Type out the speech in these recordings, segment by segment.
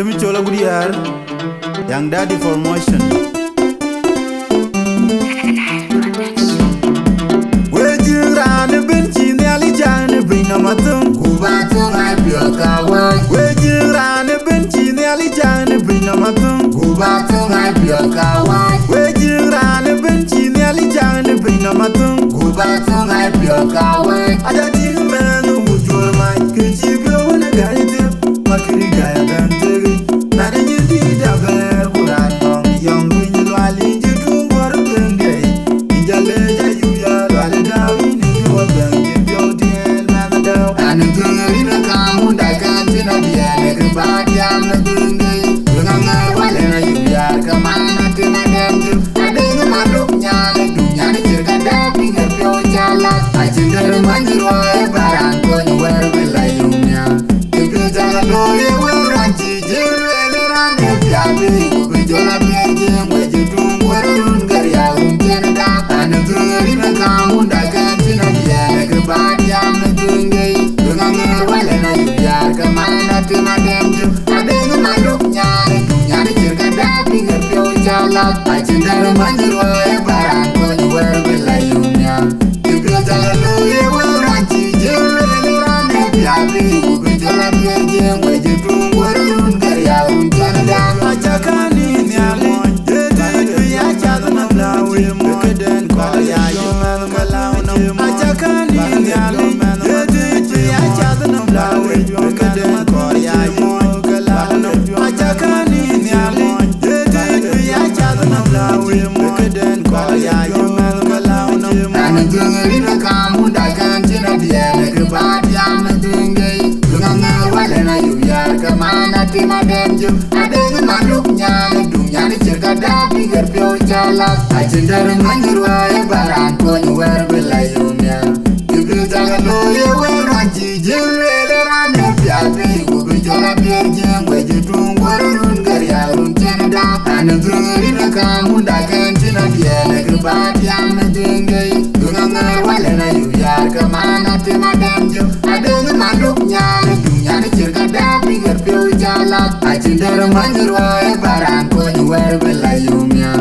Temi Chola Guriar, Young Daddy for Motion. Wejing ran a bench in the Alijan, bring a matum, Kubatung I Piokawa, Wejing ran a bench in the Alijan, bring a matum, Kubatung I Piokawa, Wejing ran a bench in the Alijan, bring a matum, Kubatung I Piokawa, I don't think a man who would draw my kitchen when I got it. Makiri gaya dan teri, nada nyedi dabar buran bang yang bunyi luali jitu baru bengai. Injale jayu ya luali dawi ni buat bang jitu dia mana daw. Anu tungeri na kamu dakan tina dia nekempat yang nebengai. Dengar wale na yubiar kemana tina demju. Ada yang maduknya nedunya dicirkan dapi ngerpio jalan. Acing dermanjirwai barang konyu werbelayumnya. Jangan boleh beranci jeleran piabi kujola piaji wajudung warun karya umken da anu tungeri na kamu dakan tina dia nekebat yang negengai dengan ngerwale na yubiar kemana tina demju ada yang maduknya nedunya dicirkan dapi ngerpio jalan acing dermanjirwai barang konyu werbelayumnya juga jangan boleh beranci jeleran piabi kujola piaji wajudung warun karya umken da Achakani nyali, yedi ya chadna blawi mukeden kwaya yuman kalauno. Achakani nyali, yedi ya chadna blawi mukeden kwaya yuman kalauno. Achakani nyali, yedi ya chadna blawi mukeden kwaya yuman kalauno. anu tungeri na kamu dakan tina dia nekebat yang negengai dengan ngerwale na yubiar kemana tina demju ada yang maduknya nedunya dicirkan dapi ngerpio jalan acing dermanjirwai barang konyu werbelayumnya juga jangan boleh weranci jeleran piabi kujola piaji wajudung warun karya umken da anu tungeri na kamu dakan tina dia nekebat yang negengai dengan ngerwale na yubiar kemana tina demju ada yang maduknya nedunya dicirkan dapi ngerpio jalan acing dermanjirwai barang konyu werbelayumnya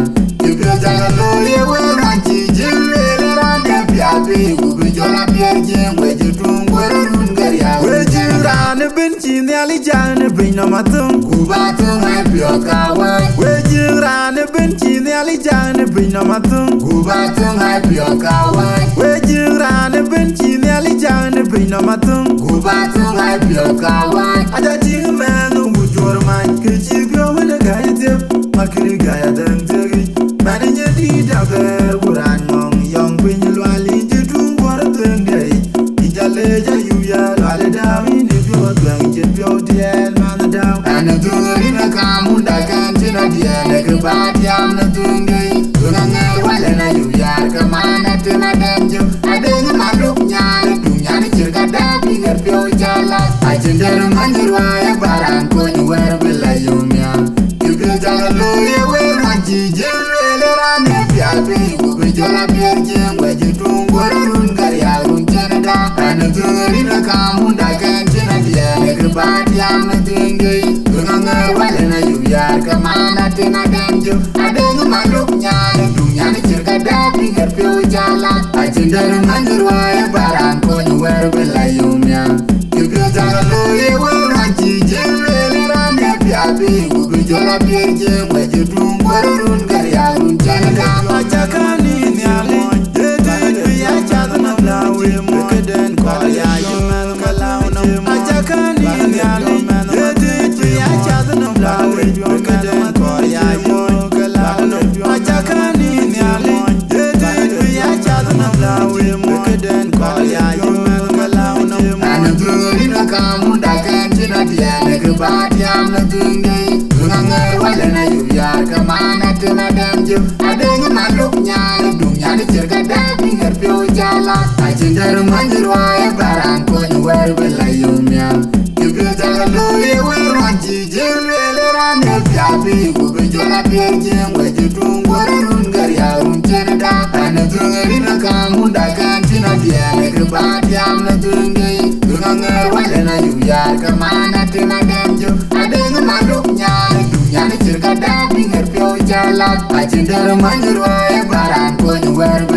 juga jangan boleh weranci jeleran piabi kujola piaji wajudung warun karya Wejing ran a bench in the Alijan, bring a matum. Kubatung I Piokawa, Wejing ran a bench in the Alijan, bring a matum. Kubatung I Piokawa, Wejing ran a bench in the Alijan, bring a matum. Kubatung I Piokawa, I don't think a man who would draw my kitchen when I got it. Makiri gaya dan teri, mana nyedi dabar buran bang yang bunyi luali jitu baru bengai. Injale jayu ya luali dawi ni buat bang jitu dia mana daw. anu tungeri na kamu dakan tina dia nekebat yang negengai dengan ngerwale na yubiar kemana tina demju ada yang maduknya nedunya dicirkan dapi ngerpio jalan acing dermanjirwai barang konyu werbelayumnya juga jangan boleh weranci jeleran piabi kujola piaji wajudung warun karya umken da anu tungeri na kamu dakan tina dia nekebat yang negengai dengan ngerwale na yubiar kemana tina demju ada yang maduknya nedunya dicirkan dapi ngerpio jalan acing dermanjirwai barang konyu werbelayumnya juga jangan boleh weranci jeleran piabi kujola piaji wajudung warun karya umken da Achakani nyali, yedi ya chadna blawi mukeden kwaya yuman kalauno. Achakani nyali, yedi ya chadna blawi mukeden kwaya yuman kalauno. Achakani nyali, yedi ya chadna blawi mukeden kwaya yuman kalauno. anu tungeri na kamu dakan tina dia nekebat yang negengai dengan ngerwale na yubiar kemana tina demju ada yang maduknya nedunya dicirkan dapi ngerpio jalan acing dermanjirwai barang konyu werbelayumnya juga jangan boleh weranci jeleran piabi kujola piaji wajudung warun karya umken da anu tungeri na kamu dakan tina dia nekebat yang negengai dengan ngerwale na yubiar kemana tina demju ada yang maduknya lat, I think the money way, but I'm going where